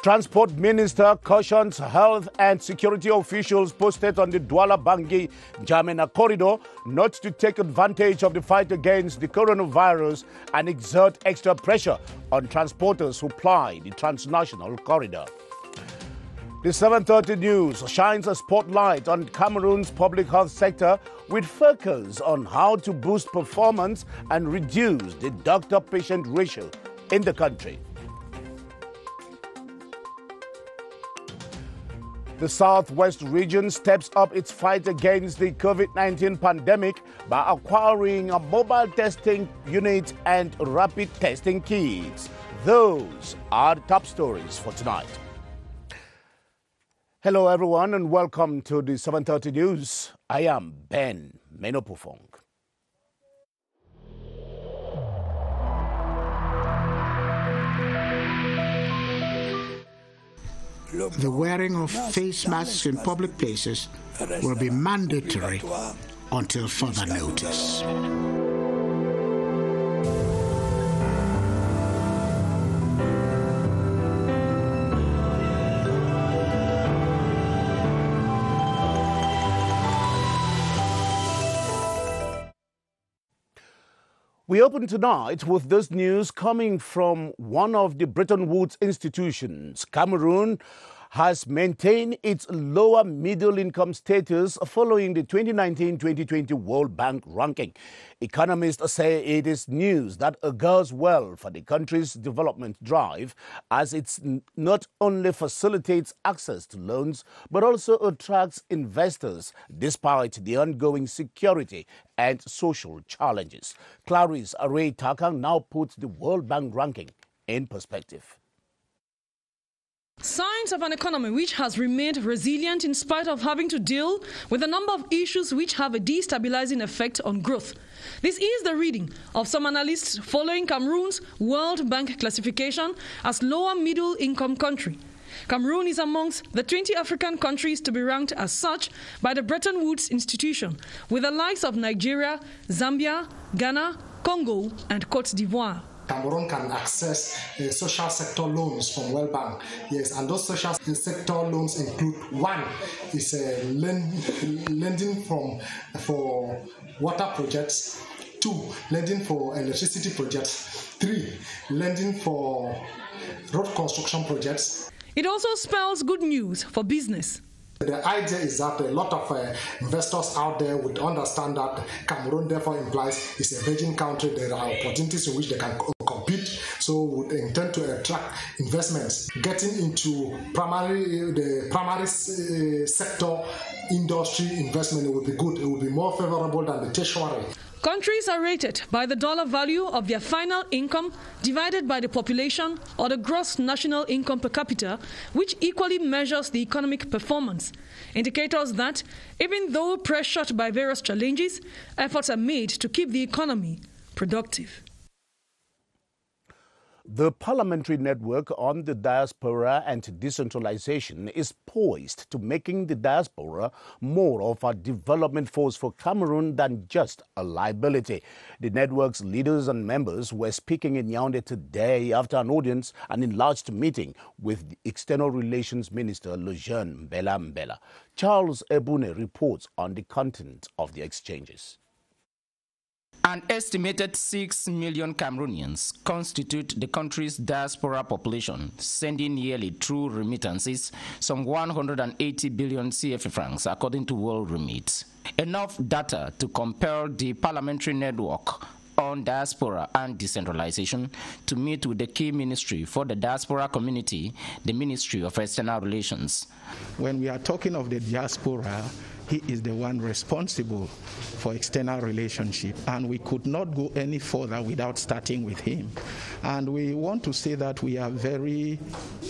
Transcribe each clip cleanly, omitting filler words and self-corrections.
Transport Minister cautions health and security officials posted on the DOUALA BANGUI NJDAMENA corridor not to take advantage of the fight against the coronavirus and exert extra pressure on transporters who ply the transnational corridor. The 7:30 News shines a spotlight on Cameroon's public health sector with focus on how to boost performance and reduce the doctor-patient ratio in the country. The Southwest region steps up its fight against the COVID-19 pandemic by acquiring a mobile testing unit and rapid testing kits. Those are the top stories for tonight. Hello, everyone, and welcome to the 7:30 News. I am Ben Menopufong. The wearing of face masks in public places will be mandatory until further notice. We open tonight with this news coming from one of the Bretton Woods institutions. Cameroon has maintained its lower middle income status following the 2019-2020 World Bank ranking. Economists say it is news that augurs well for the country's development drive, as it not only facilitates access to loans but also attracts investors despite the ongoing security and social challenges. Clarice Array Takang now puts the World Bank ranking in perspective. Signs of an economy which has remained resilient in spite of having to deal with a number of issues which have a destabilizing effect on growth. This is the reading of some analysts following Cameroon's World Bank classification as lower middle income country. Cameroon is amongst the 20 African countries to be ranked as such by the Bretton Woods institution, with the likes of Nigeria, Zambia, Ghana, Congo, and Côte d'Ivoire. Cameroon can access social sector loans from World Bank. Yes, and those social sector loans include: one is lending for water projects; two, lending for electricity projects; three, lending for road construction projects. It also spells good news for business. The idea is that a lot of investors out there would understand that Cameroon therefore implies it's a virgin country. There are opportunities in which they can compete, so would intend to attract investments. Getting into the primary sector industry investment would be good. It would be more favorable than the tertiary. Countries are rated by the dollar value of their final income divided by the population or the gross national income per capita, which equally measures the economic performance. Indicators that, even though pressured by various challenges, efforts are made to keep the economy productive. The Parliamentary Network on the Diaspora and Decentralization is poised to making the diaspora more of a development force for Cameroon than just a liability. The network's leaders and members were speaking in Yaoundé today after an enlarged meeting with the External Relations Minister Lejeune Mbela. Charles Ebune reports on the content of the exchanges. An estimated 6 million Cameroonians constitute the country's diaspora population, sending yearly through remittances some 180 billion CFA francs, according to World Remit. Enough data to compel the Parliamentary Network on Diaspora and Decentralization to meet with the key ministry for the diaspora community, the Ministry of External Relations. When we are talking of the diaspora, he is the one responsible for external relationship, and we could not go any further without starting with him. And we want to say that we are very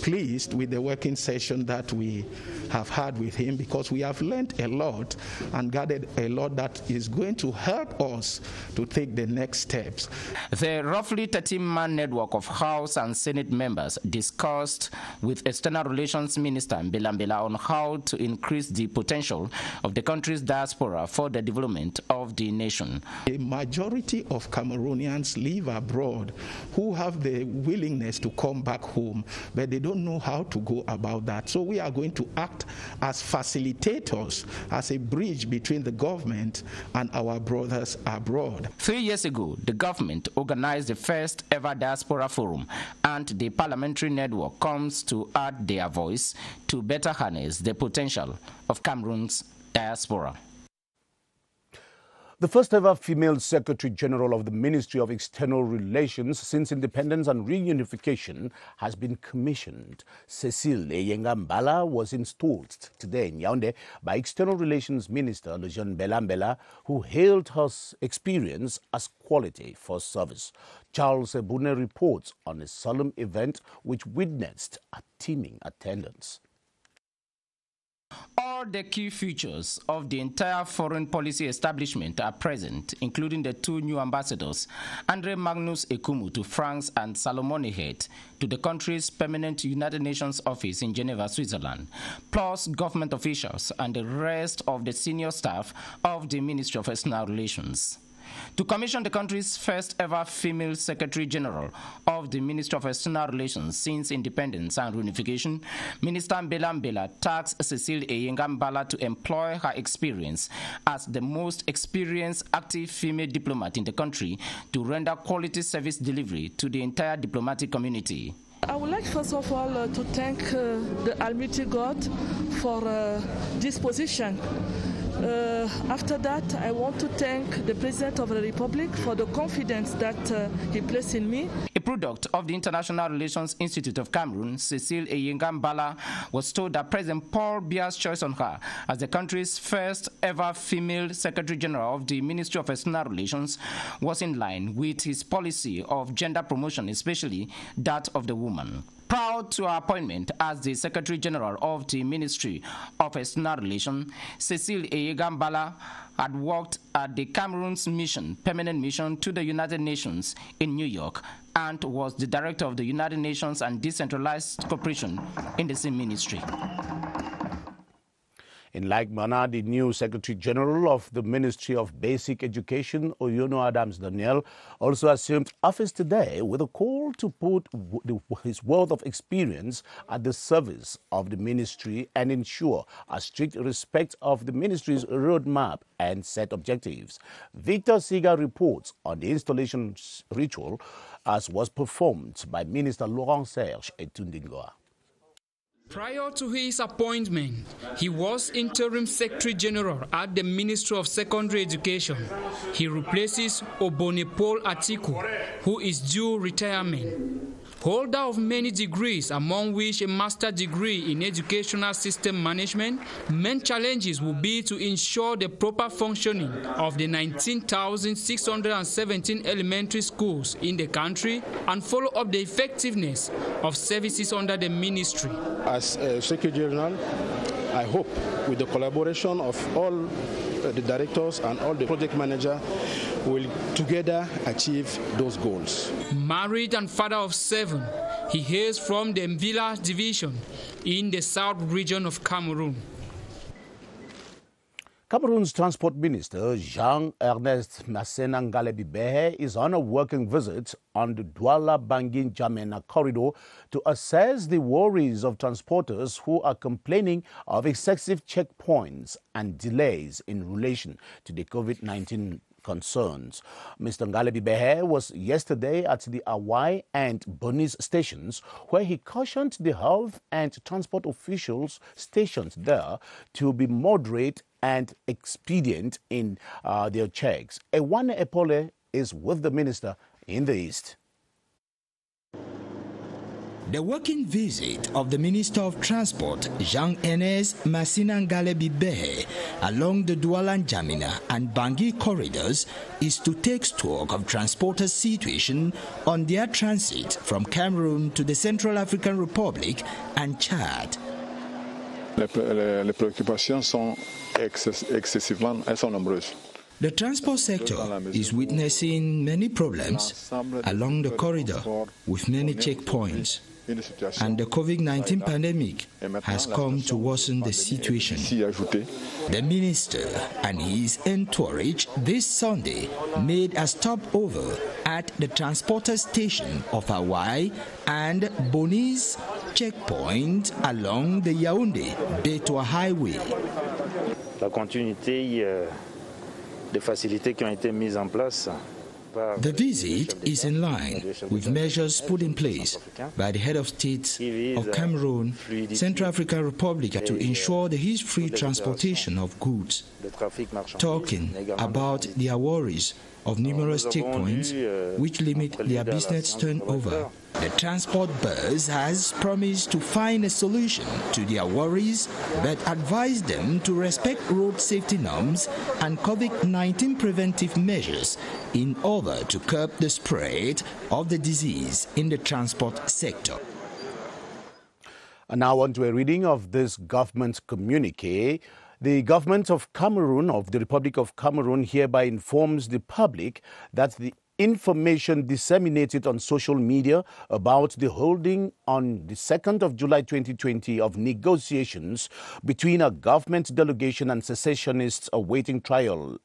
pleased with the working session that we have had with him, because we have learned a lot and gathered a lot that is going to help us to take the next steps. The roughly 13-man network of House and Senate members discussed with External Relations Minister Mbela on how to increase the potential of the country's diaspora for the development of the nation. A majority of Cameroonians live abroad who have the willingness to come back home, but they don't know how to go about that. So we are going to act as facilitators, as a bridge between the government and our brothers abroad. 3 years ago, the government organized the first ever diaspora forum, and the parliamentary network comes to add their voice to better harness the potential of Cameroon's diaspora. The first ever female Secretary General of the Ministry of External Relations since independence and reunification has been commissioned. Cecile Eyengambala was installed today in Yaoundé by External Relations Minister Lejeune Belambela, who hailed her experience as quality for service. Charles Ebune reports on a solemn event which witnessed a teeming attendance. All the key features of the entire foreign policy establishment are present, including the 2 new ambassadors, Andre Magnus Ekumu to France and Salomon Ehet to the country's permanent United Nations office in Geneva, Switzerland, plus government officials and the rest of the senior staff of the Ministry of External Relations. To commission the country's first ever female Secretary General of the Ministry of External Relations since independence and reunification, Minister Belambela tasked Cecile Eyengambala to employ her experience as the most experienced active female diplomat in the country to render quality service delivery to the entire diplomatic community. I would like first of all to thank the Almighty God for this position. After that, I want to thank the President of the Republic for the confidence that he placed in me. A product of the International Relations Institute of Cameroon, Cecile Eyengambala was told that President Paul Biya's choice on her as the country's first ever female Secretary General of the Ministry of External Relations was in line with his policy of gender promotion, especially that of the woman. Proud to her appointment as the Secretary General of the Ministry of External Relations, Cecile Eyengambala had worked at the Cameroon's permanent mission to the United Nations in New York, and was the Director of the United Nations and Decentralized Cooperation in the same ministry. In like manner, the new Secretary General of the Ministry of Basic Education, Oyono Adams Daniel, also assumed office today with a call to put his wealth of experience at the service of the ministry and ensure a strict respect of the ministry's roadmap and set objectives. Victor Siga reports on the installation ritual as was performed by Minister Laurent Serge Etundingoa. Prior to his appointment, he was Interim Secretary General at the Ministry of Secondary Education. He replaces Obonepol Atiku, who is due retirement. Holder of many degrees, among which a master's degree in educational system management, main challenges will be to ensure the proper functioning of the 19,617 elementary schools in the country and follow up the effectiveness of services under the ministry. As Secretary General, I hope with the collaboration of all the directors and all the project managers will together achieve those goals. Married and father of 7, he hails from the Mvila division in the south region of Cameroon. Cameroon's Transport Minister Jean-Ernest Masséna-Ngalé-Bibehe is on a working visit on the DOUALA-BANGUI-NJDAMENA corridor to assess the worries of transporters who are complaining of excessive checkpoints and delays in relation to the COVID-19 concerns. Mr. Ngalé-Bibehe was yesterday at the Awai and Bonis stations, where he cautioned the health and transport officials stationed there to be moderate and expedient in their checks. Ewane Epole is with the minister in the east. The working visit of the Minister of Transport, Jean-Ernest Masséna-Ngalé-Bibehe, along the DOUALA-NJDAMENA and Bangui corridors is to take stock of transporters' situation on their transit from Cameroon to the Central African Republic and Chad. Les préoccupations sont excessivement, elles sont nombreuses. The transport sector is witnessing many problems along the corridor with many checkpoints. and the COVID-19 pandemic has come to worsen the situation. The minister and his entourage this Sunday made a stopover at the transporter station of Hawaii and Boni's checkpoint along the Yaoundé-Bétoua highway. La continuité des facilités qui ont été mises en place. The visit is in line with measures put in place by the head of state of Cameroon, Central African Republic to ensure the ease-free transportation of goods, talking about their worries of numerous checkpoints which limit their business turnover. The transport bus has promised to find a solution to their worries, but advised them to respect road safety norms and COVID-19 preventive measures in order to curb the spread of the disease in the transport sector. And now on to a reading of this government communique. The government of Cameroon, of the Republic of Cameroon, hereby informs the public that the information disseminated on social media about the holding on the 2nd of July 2020 of negotiations between a government delegation and secessionists awaiting trial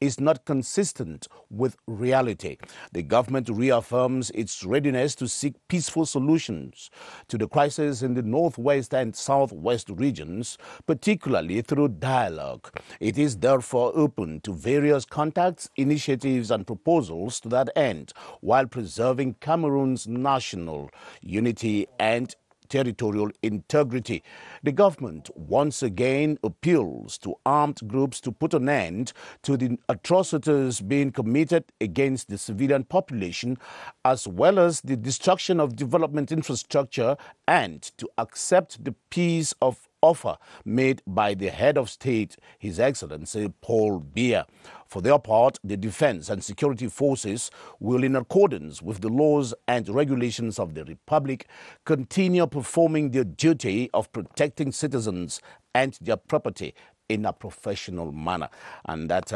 is not consistent with reality. The government reaffirms its readiness to seek peaceful solutions to the crisis in the northwest and southwest regions, particularly through dialogue. It is therefore open to various contacts, initiatives and proposals to that end, while preserving Cameroon's national unity and territorial integrity. The government once again appeals to armed groups to put an end to the atrocities being committed against the civilian population, as well as the destruction of development infrastructure, and to accept the peace of offer made by the head of state, His Excellency Paul Biya. For their part, the defense and security forces will, in accordance with the laws and regulations of the Republic, continue performing their duty of protecting citizens and their property in a professional manner. And that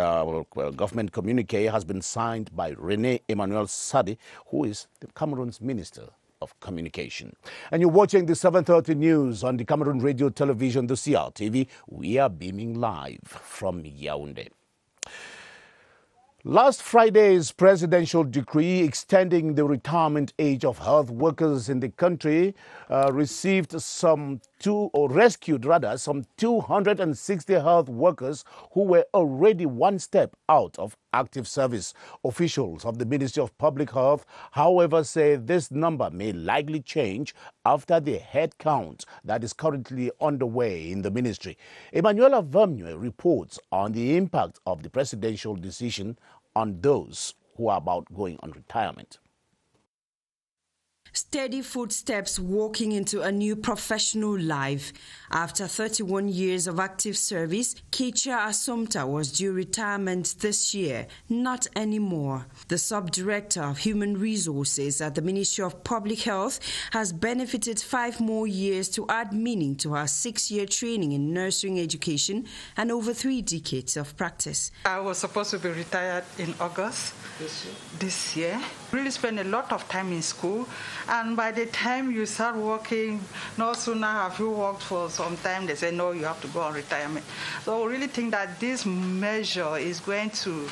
government communique has been signed by René Emmanuel Sadi, who is the Cameroon's Minister of Communication. And you're watching the 7:30 news on the Cameroon Radio Television, the CRTV. We are beaming live from Yaoundé. Last Friday's presidential decree extending the retirement age of health workers in the country rescued some 260 health workers who were already one step out of active service. Officials of the Ministry of Public Health, however, say this number may likely change after the head count that is currently underway in the ministry. Emanuela Vermeuil reports on the impact of the presidential decision on those who are about going on retirement. Steady footsteps walking into a new professional life. After 31 years of active service, Kecha Assumpta was due retirement this year. Not anymore. The Sub-Director of Human Resources at the Ministry of Public Health has benefited 5 more years to add meaning to her 6-year training in nursing education and over 3 decades of practice. I was supposed to be retired in August this year. Really spent a lot of time in school, and by the time you start working, no sooner have you worked for some time, they say, no, you have to go on retirement. So I really think that this measure is going to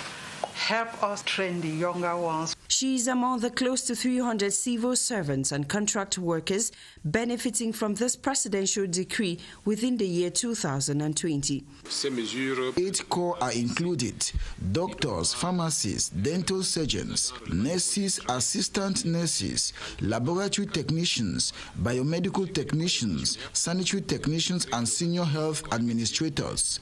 help us train the younger ones. She is among the close to 300 civil servants and contract workers benefiting from this presidential decree within the year 2020. 8 core are included: doctors, pharmacists, dental surgeons, nurses, assistant nurses, laboratory technicians, biomedical technicians, sanitary technicians, and senior health administrators.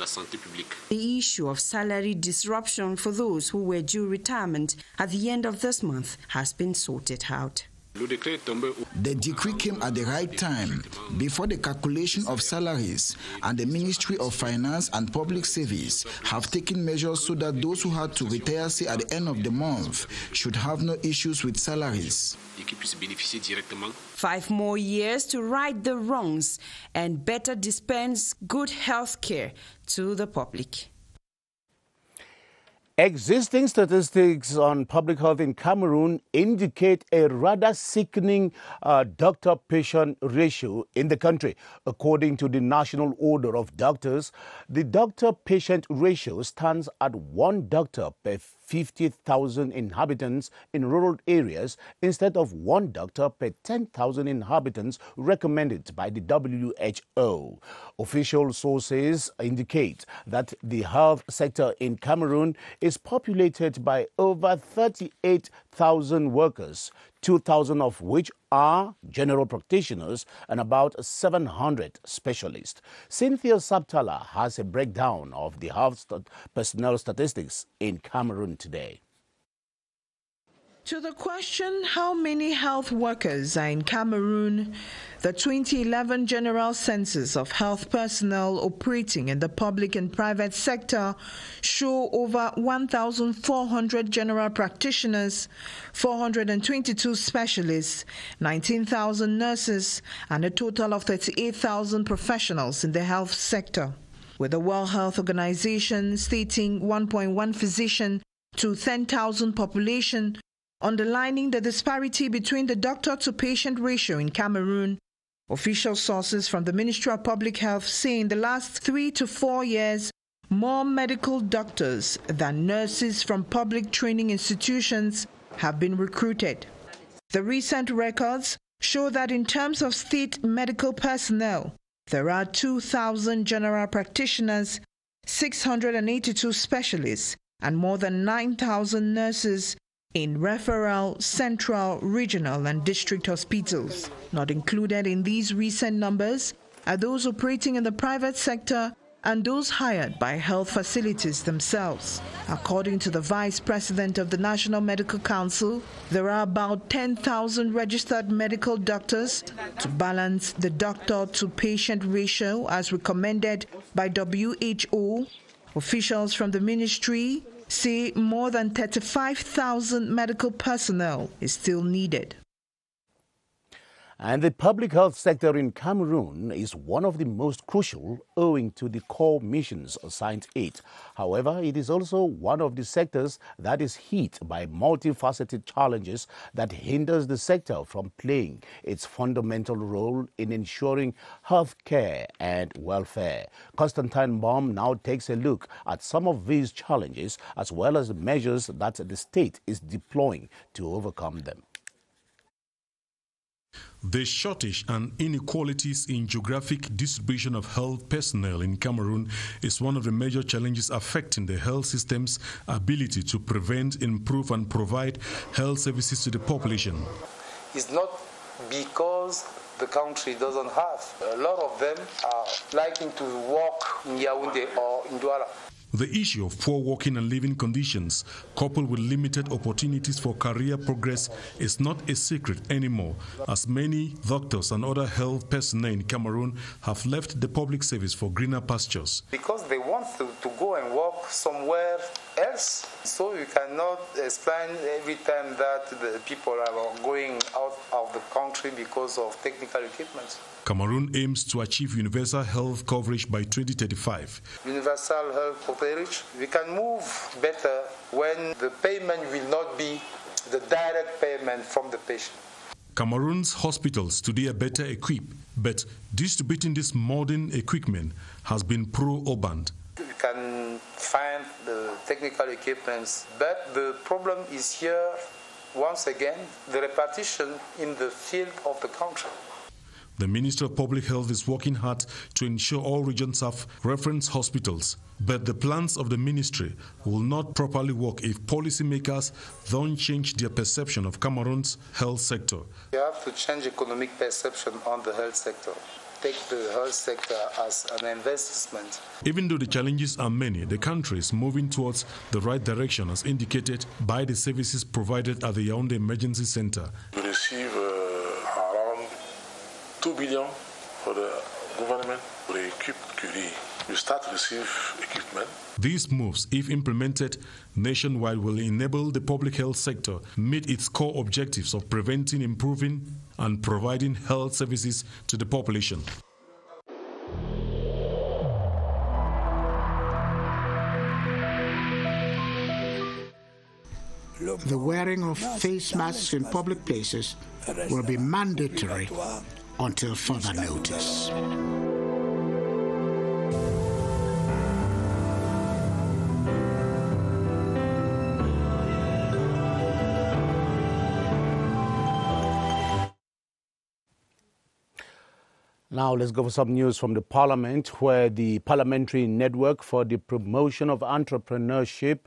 The issue of salary disruption for those who were due retirement at the end of this month has been sorted out. The decree came at the right time, before the calculation of salaries, and the Ministry of Finance and Public Service have taken measures so that those who had to retire, say, at the end of the month, should have no issues with salaries. 5 more years to right the wrongs and better dispense good health care to the public. Existing statistics on public health in Cameroon indicate a rather sickening doctor-patient ratio in the country. According to the National Order of Doctors, the doctor-patient ratio stands at 1 doctor per 50,000 inhabitants in rural areas instead of 1 doctor per 10,000 inhabitants recommended by the WHO. Official sources indicate that the health sector in Cameroon is populated by over 38,000 workers, 2,000 of which are general practitioners and about 700 specialists. Cynthia Sabtala has a breakdown of the health personnel statistics in Cameroon today. To the question, how many health workers are in Cameroon, the 2011 General Census of health personnel operating in the public and private sector show over 1,400 general practitioners, 422 specialists, 19,000 nurses, and a total of 38,000 professionals in the health sector, with the World Health Organization stating 1.1 physician to 10,000 population, underlining the disparity between the doctor-to-patient ratio in Cameroon. Official sources from the Ministry of Public Health say in the last 3 to 4 years, more medical doctors than nurses from public training institutions have been recruited. The recent records show that in terms of state medical personnel, there are 2,000 general practitioners, 682 specialists, and more than 9,000 nurses in referral, central, regional, and district hospitals. Not included in these recent numbers are those operating in the private sector and those hired by health facilities themselves. According to the Vice President of the National Medical Council, there are about 10,000 registered medical doctors to balance the doctor-to-patient ratio as recommended by WHO. Officials from the ministry say more than 35,000 medical personnel is still needed. And the public health sector in Cameroon is one of the most crucial owing to the core missions assigned to it. However, it is also one of the sectors that is hit by multifaceted challenges that hinders the sector from playing its fundamental role in ensuring health care and welfare. Constantine Baum now takes a look at some of these challenges as well as the measures that the state is deploying to overcome them. The shortage and inequalities in geographic distribution of health personnel in Cameroon is one of the major challenges affecting the health system's ability to prevent, improve, and provide health services to the population. It's not because the country doesn't have. A lot of them are liking to work in Yaoundé or in DOUALA. The issue of poor working and living conditions, coupled with limited opportunities for career progress, is not a secret anymore, as many doctors and other health personnel in Cameroon have left the public service for greener pastures. Because they want to go and work somewhere else, so you cannot explain every time that the people are going out of the country because of technical equipment. Cameroon aims to achieve universal health coverage by 2035. Universal health coverage, we can move better when the payment will not be the direct payment from the patient. Cameroon's hospitals today are better equipped, but distributing this modern equipment has been pro-urban. We can find the technical equipments, but the problem is here, once again, the repartition in the field of the country. The Ministry of Public Health is working hard to ensure all regions have reference hospitals. But the plans of the ministry will not properly work if policymakers don't change their perception of Cameroon's health sector. You have to change economic perception on the health sector. Take the health sector as an investment. Even though the challenges are many, the country is moving towards the right direction as indicated by the services provided at the Yaoundé Emergency Center. We receive around 2 billion for the government to equip Curie. You start to receive equipment. These moves, if implemented nationwide, will enable the public health sector meet its core objectives of preventing, improving, and providing health services to the population. The wearing of face masks in public places will be mandatory until further notice. Now let's go for some news from the Parliament, where the Parliamentary Network for the Promotion of Entrepreneurship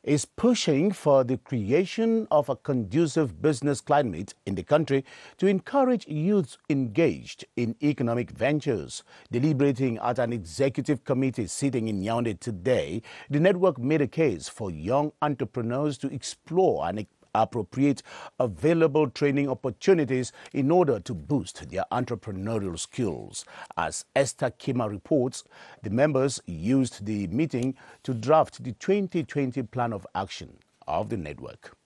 is pushing for the creation of a conducive business climate in the country to encourage youths engaged in economic ventures. Deliberating at an executive committee sitting in Yaoundé today, the network made a case for young entrepreneurs to explore and appropriate available training opportunities in order to boost their entrepreneurial skills. As Esther Kima reports, the members used the meeting to draft the 2020 plan of action of the network.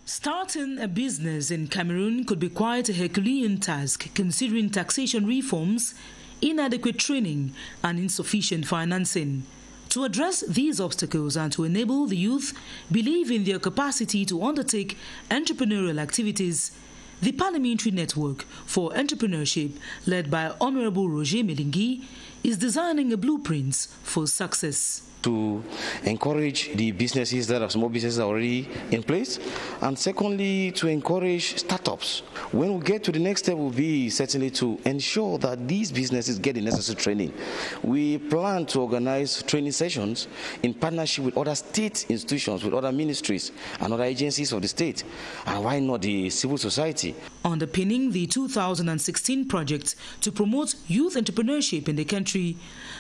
Starting a business in Cameroon could be quite a Herculean task, considering taxation reforms, inadequate training, and insufficient financing. To address these obstacles and to enable the youth believe in their capacity to undertake entrepreneurial activities, the Parliamentary Network for Entrepreneurship, led by Honorable Roger Melingi, is designing a blueprint for success. To encourage the businesses that are small businesses already in place, and secondly, to encourage startups. When we get to the next step will be certainly to ensure that these businesses get the necessary training. We plan to organize training sessions in partnership with other state institutions, with other ministries and other agencies of the state, and why not the civil society. Underpinning the 2016 project to promote youth entrepreneurship in the country,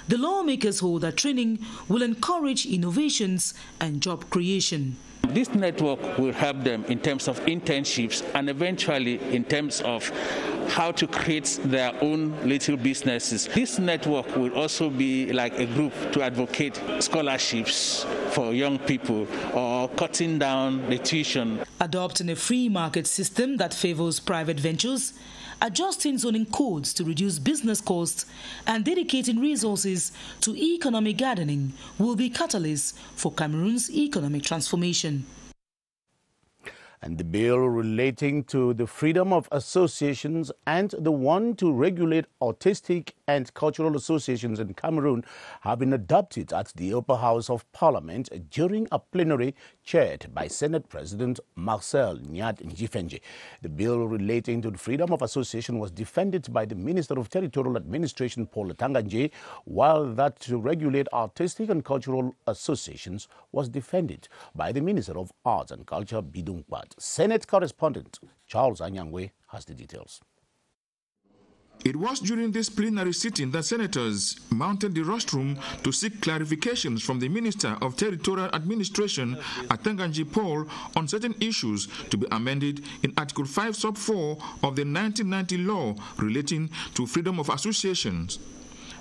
the lawmakers hold that training will encourage innovations and job creation. This network will help them in terms of internships and eventually in terms of how to create their own little businesses. This network will also be like a group to advocate scholarships for young people or cutting down the tuition. Adopting a free market system that favors private ventures, adjusting zoning codes to reduce business costs, and dedicating resources to economic gardening will be catalysts for Cameroon's economic transformation. And the bill relating to the freedom of associations and the one to regulate artistic and cultural associations in Cameroon have been adopted at the Upper House of Parliament during a plenary chaired by Senate President Marcel Nyat Njifenje. The bill relating to the freedom of association was defended by the Minister of Territorial Administration, Paul Tanganje, while that to regulate artistic and cultural associations was defended by the Minister of Arts and Culture, Bidung Kwat. Senate correspondent Charles Anyangwe has the details. It was during this plenary sitting that senators mounted the rostrum to seek clarifications from the Minister of Territorial Administration, Atanganji Paul, on certain issues to be amended in Article 5 Sub 4 of the 1990 law relating to freedom of associations.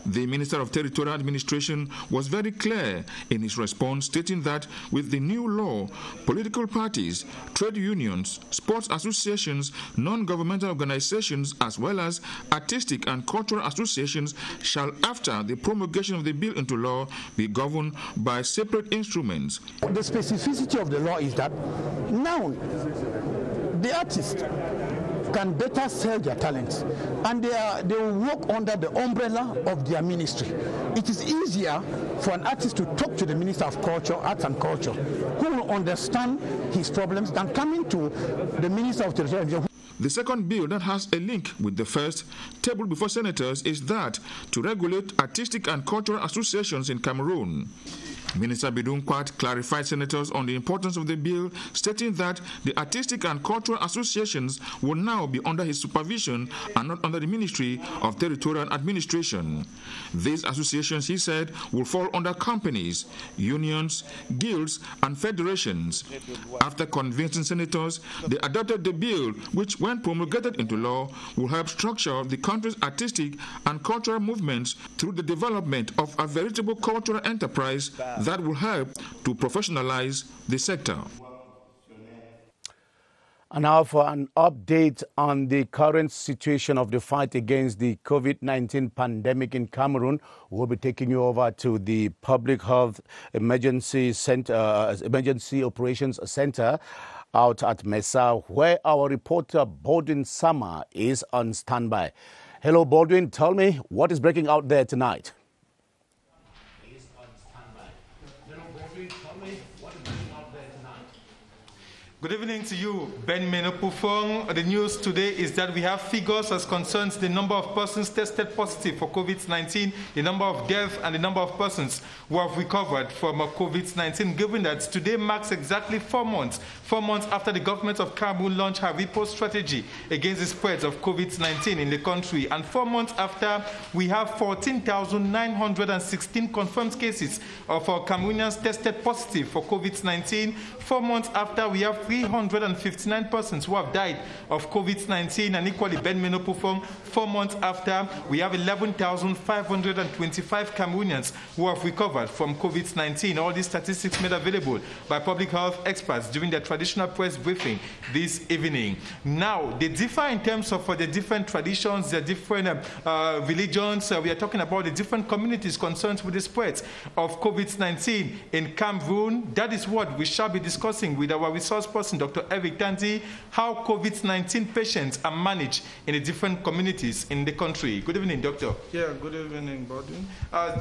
The Minister of Territorial Administration was very clear in his response, stating that with the new law, political parties, trade unions, sports associations, non-governmental organizations, as well as artistic and cultural associations shall, after the promulgation of the bill into law, be governed by separate instruments. The specificity of the law is that now the artists can better sell their talents, and they will work under the umbrella of their ministry. It is easier for an artist to talk to the Minister of Culture, Arts and Culture, who will understand his problems, than coming to the Minister of Territorial. The second bill that has a link with the first, tabled before senators, is that to regulate artistic and cultural associations in Cameroon. Minister Bidung Kwat clarified senators on the importance of the bill, stating that the artistic and cultural associations will now be under his supervision and not under the Ministry of Territorial Administration. These associations, he said, will fall under companies, unions, guilds, and federations. After convincing senators, they adopted the bill, which, when promulgated into law, will help structure the country's artistic and cultural movements through the development of a veritable cultural enterprise that will help to professionalize the sector. And now for an update on the current situation of the fight against the COVID-19 pandemic in Cameroon, we'll be taking you over to the Public Health Emergency Operations Center out at Mesa, where our reporter Baldwin Sama is on standby. Hello, Baldwin. Tell me what is breaking out there tonight. Good evening to you, Ben Menopufong. The news today is that we have figures as concerns the number of persons tested positive for COVID-19, the number of deaths, and the number of persons who have recovered from COVID-19, given that today marks exactly 4 months after the government of Cameroon launched her riposte strategy against the spread of COVID-19 in the country, and 4 months after we have 14,916 confirmed cases of our Cameroonians tested positive for COVID-19, 4 months after we have 359 persons who have died of COVID-19, and equally, Ben Menopufong, 4 months after, we have 11,525 Cameroonians who have recovered from COVID-19. All these statistics made available by public health experts during their traditional press briefing this evening. Now, they differ in terms of the different traditions, the different religions. We are talking about the different communities concerned with the spread of COVID-19 in Cameroon. That is what we shall be discussing with our resource person, Dr. Eric Tanti, how COVID-19 patients are managed in the different communities in the country. Good evening, Doctor. Yeah, good evening, Baldwin.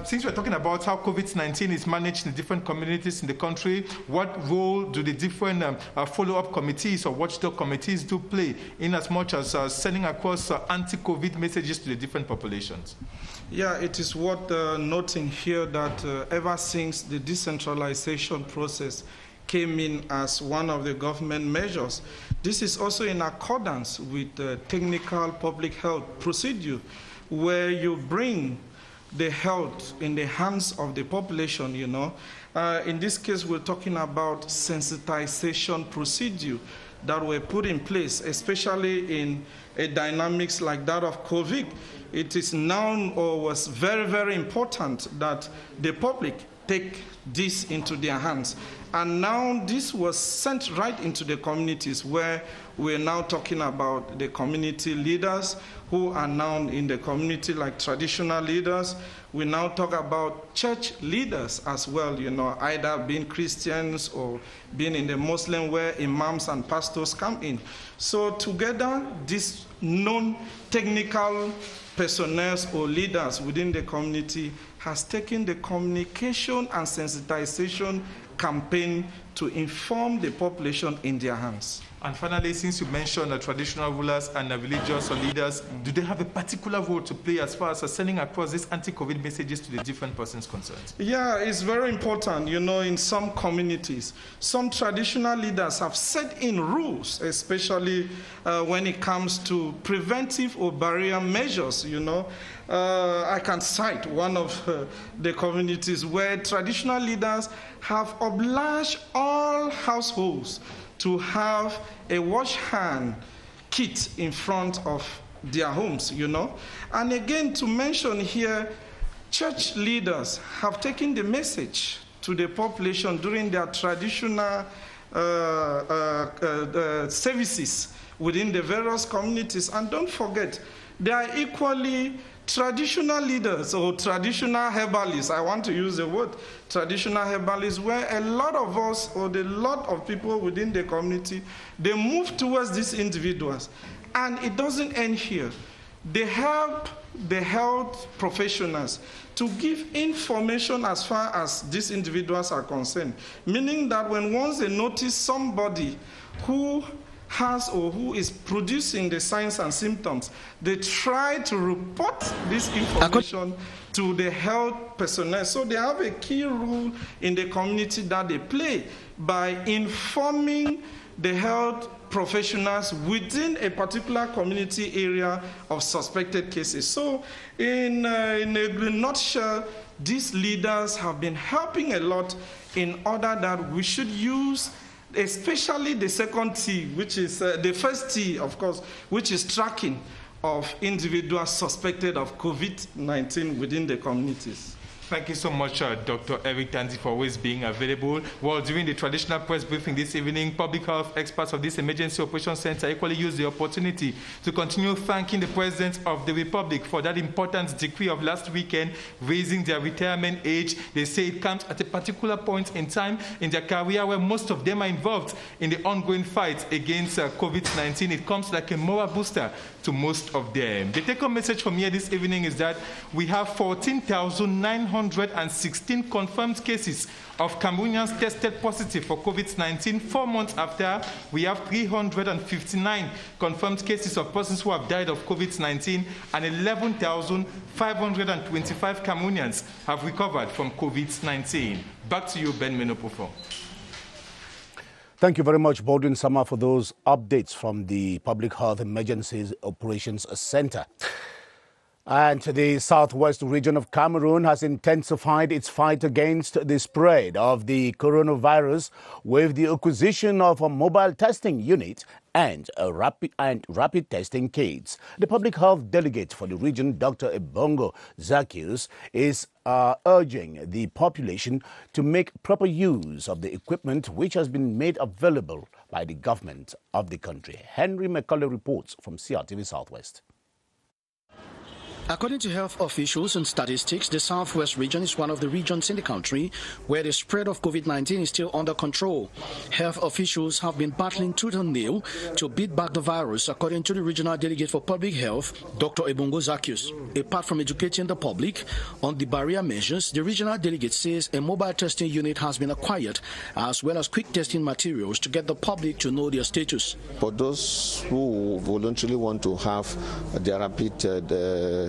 Since we're talking about how COVID-19 is managed in the different communities in the country, what role do the different follow-up committees or watchdog committees do play in as much as sending across anti-COVID messages to the different populations? Yeah, it is worth noting here that ever since the decentralization process came in as one of the government measures, this is also in accordance with the technical public health procedure, where you bring the health in the hands of the population, you know. In this case, we're talking about sensitization procedure that were put in place, especially in a dynamics like that of COVID. It is now or was very, very important that the public take this into their hands. And now this was sent right into the communities, where we're now talking about the community leaders who are now in the community, like traditional leaders. We now talk about church leaders as well, you know, either being Christians or being in the Muslim, where imams and pastors come in. So together, these non-technical personnel or leaders within the community has taken the communication and sensitization campaign to inform the population in their hands. And finally, since you mentioned the traditional rulers and the religious or leaders, do they have a particular role to play as far as sending across these anti-COVID messages to the different persons concerned? Yeah, it's very important. You know, in some communities, some traditional leaders have set in rules, especially when it comes to preventive or barrier measures, you know. I can cite one of the communities where traditional leaders have obliged all households to have a wash hand kit in front of their homes, you know. And again, to mention here, church leaders have taken the message to the population during their traditional services within the various communities. And don't forget, they are equally traditional leaders or traditional herbalists. I want to use the word traditional herbalists, where a lot of us or a lot of people within the community, they move towards these individuals. And it doesn't end here. They help the health professionals to give information as far as these individuals are concerned, meaning that once they notice somebody who has or who is producing the signs and symptoms, they try to report this information to the health personnel. So they have a key role in the community that they play by informing the health professionals within a particular community area of suspected cases. So in a nutshell, these leaders have been helping a lot in order that we should use especially the second T, which is the first T, of course, which is tracking of individuals suspected of COVID-19 within the communities. Thank you so much, Dr. Eric Tanzi, for always being available. Well, during the traditional press briefing this evening, public health experts of this emergency operations center equally used the opportunity to continue thanking the President of the Republic for that important decree of last weekend, raising their retirement age. They say it comes at a particular point in time in their career where most of them are involved in the ongoing fight against COVID-19. It comes like a moral booster to most of them. The take-home message from here this evening is that we have 14,916 confirmed cases of Cameroonians tested positive for COVID-19. 4 months after, we have 359 confirmed cases of persons who have died of COVID-19, and 11,525 Cameroonians have recovered from COVID-19. Back to you, Ben Menopofo. Thank you very much, Baldwin Sama, for those updates from the Public Health Emergencies Operations Center. And the southwest region of Cameroon has intensified its fight against the spread of the coronavirus with the acquisition of a mobile testing unit and rapid testing kits. The public health delegate for the region, Dr. Ebongo Zaccheus, is urging the population to make proper use of the equipment which has been made available by the government of the country. Henry McCulley reports from CRTV Southwest. According to health officials and statistics, the southwest region is one of the regions in the country where the spread of COVID-19 is still under control. Health officials have been battling tooth and nail to beat back the virus, according to the regional delegate for public health, Dr. Ebongo Zaccheus. Apart from educating the public on the barrier measures, the regional delegate says a mobile testing unit has been acquired, as well as quick testing materials to get the public to know their status. For those who voluntarily want to have their rapid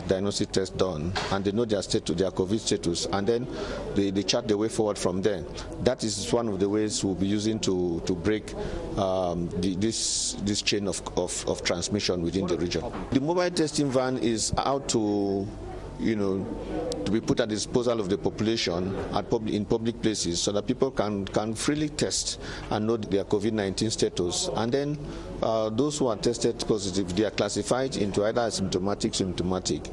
diagnostic test done, and they know their status, their COVID status, and then they chart the way forward from there. That is one of the ways we'll be using to break this chain of transmission within the region. The mobile testing van is out to be put at the disposal of the population in public places so that people can freely test and know their COVID-19 status. And then those who are tested positive, they are classified into either asymptomatic, symptomatic,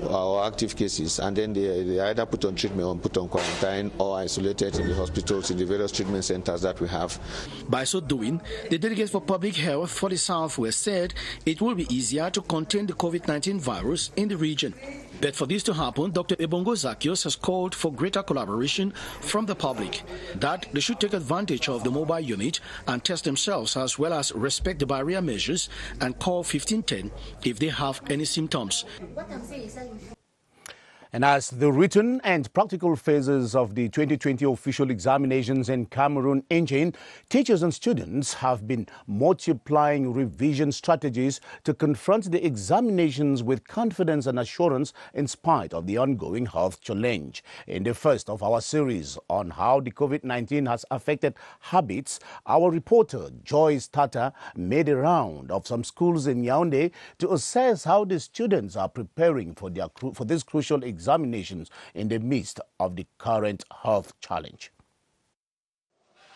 or active cases, and then they are either put on treatment or put on quarantine or isolated in the hospitals, in the various treatment centers that we have. By so doing, the delegate for public health for the Southwest said it will be easier to contain the COVID-19 virus in the region. But for this to happen, Dr. Ebongo Zaccheus has called for greater collaboration from the public, that they should take advantage of the mobile unit and test themselves, as well as respect the barrier measures and call 1510 if they have any symptoms. And as the written and practical phases of the 2020 official examinations in Cameroon engine, teachers and students have been multiplying revision strategies to confront the examinations with confidence and assurance in spite of the ongoing health challenge. In the first of our series on how the COVID-19 has affected habits, our reporter Joyce Tata made a round of some schools in Yaoundé to assess how the students are preparing for this crucial examinations in the midst of the current health challenge.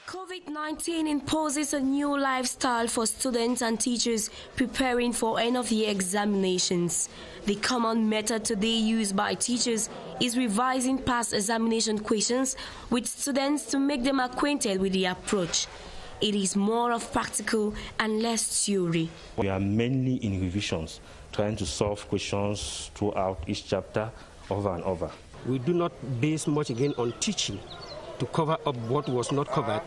COVID-19 imposes a new lifestyle for students and teachers preparing for end-of-year examinations. The common method today used by teachers is revising past examination questions with students to make them acquainted with the approach. It is more of practical and less theory. We are mainly in revisions, trying to solve questions throughout each chapter over and over. We do not base much again on teaching to cover up what was not covered,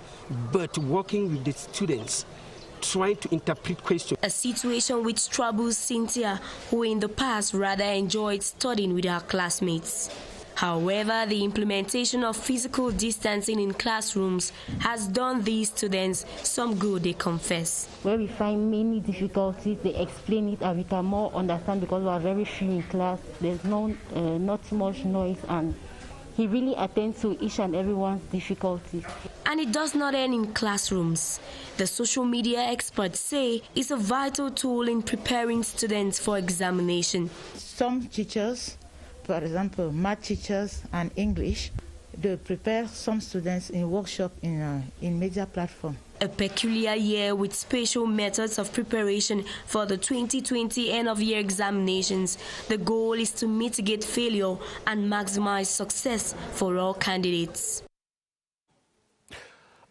but working with the students, trying to interpret questions. A situation which troubles Cynthia, who in the past rather enjoyed studying with her classmates. However, the implementation of physical distancing in classrooms has done these students some good, they confess. Where we find many difficulties, they explain it and we can more understand because we are very few in class. There's not too much noise, and he really attends to each and everyone's difficulties. And it does not end in classrooms. The social media experts say it's a vital tool in preparing students for examination. Some teachers, for example, math teachers and English, they prepare some students in workshop in media platform. A peculiar year with special methods of preparation for the 2020 end-of-year examinations. The goal is to mitigate failure and maximize success for all candidates.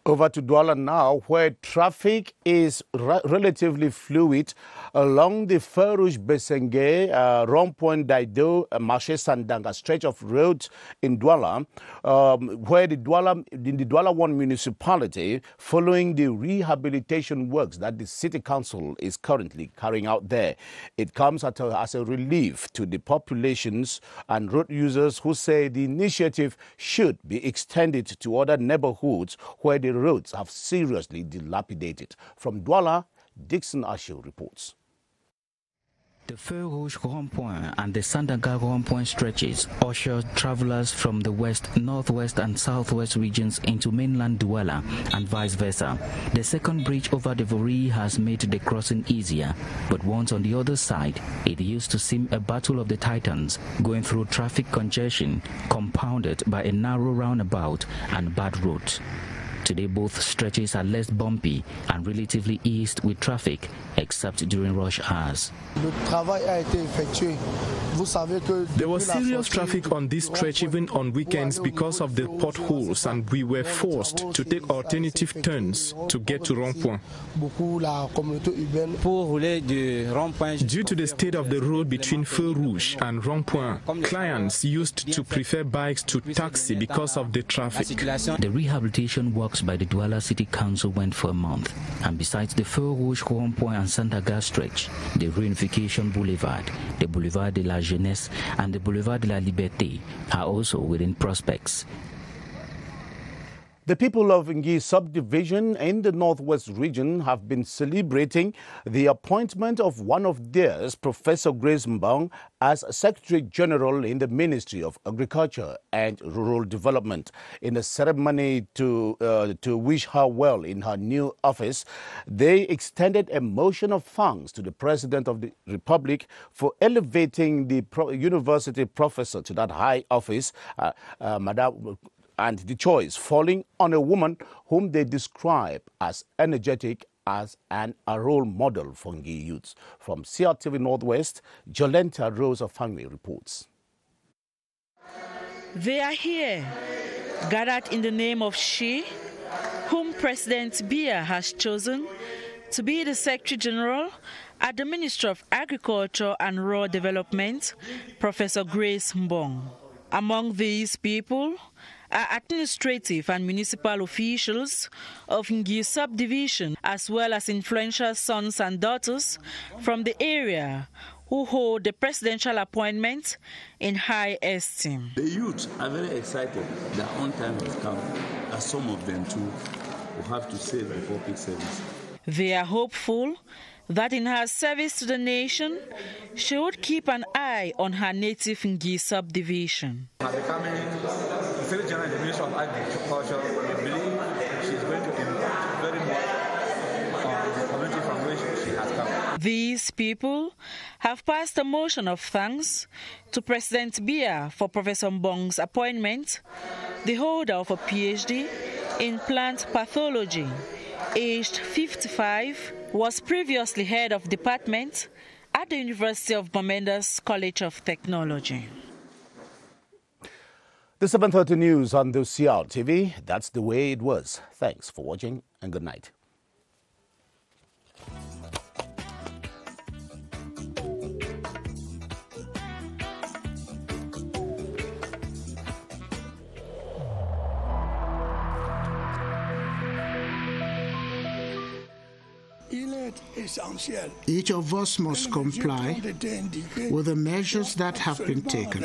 Over to Douala now, where traffic is relatively fluid along the Ferouge-Besenge, Rond-Point Daido, Marché Sandanga stretch of roads in Douala, where in the Douala 1 municipality, following the rehabilitation works that the City Council is currently carrying out there. It comes as a relief to the populations and road users who say the initiative should be extended to other neighborhoods where the roads have seriously dilapidated. From Douala, Dixon Ashu reports. The Ferouge Rond-Point and the Sandanga Rond-Point stretches usher travelers from the west, northwest and southwest regions into mainland Douala and vice versa. The second bridge over the Vori has made the crossing easier, but once on the other side, it used to seem a battle of the titans, going through traffic congestion compounded by a narrow roundabout and bad roads. Today, both stretches are less bumpy and relatively eased with traffic, except during rush hours. There was serious traffic on this stretch even on weekends because of the potholes, and we were forced to take alternative turns to get to Rond-Point. Due to the state of the road between Ferouge and Rond-Point, clients used to prefer bikes to taxi because of the traffic. The rehabilitation works by the Douala City Council went for a month, and besides the Ferouge, Rond-Point and Sandaga stretch, the Reunification Boulevard, the Boulevard de la Jeunesse and the Boulevard de la Liberté are also within prospects. The people of Ngui subdivision in the Northwest region have been celebrating the appointment of one of theirs, Professor Grace Mbong, as Secretary General in the Ministry of Agriculture and Rural Development. In a ceremony to wish her well in her new office, they extended a motion of thanks to the President of the Republic for elevating the university professor to that high office, Madam. And the choice falling on a woman whom they describe as energetic as a role model for Ngui youths. From CRTV Northwest, Jolenta Rosa Fangwe reports. They are here, gathered in the name of she, whom President Biya has chosen to be the Secretary General at the Ministry of Agriculture and Rural Development, Professor Grace Mbong. Among these people are administrative and municipal officials of Ngui subdivision, as well as influential sons and daughters from the area who hold the presidential appointment in high esteem. The youth are very excited. Their own time has come, as some of them too will have to save before peak service. They are hopeful that in her service to the nation, she would keep an eye on her native Ngui subdivision. Becoming Secretary General in the Ministry of Agriculture, I believe she's going to impact very much on the community from which she has come. These people have passed a motion of thanks to President Biya for Professor Mbong's appointment, the holder of a PhD in plant pathology, aged 55, was previously head of department at the University of Bamenda's College of Technology. The 7:30 news on the CRTV. That's the way it was. Thanks for watching and good night. Each of us must comply with the measures that have been taken.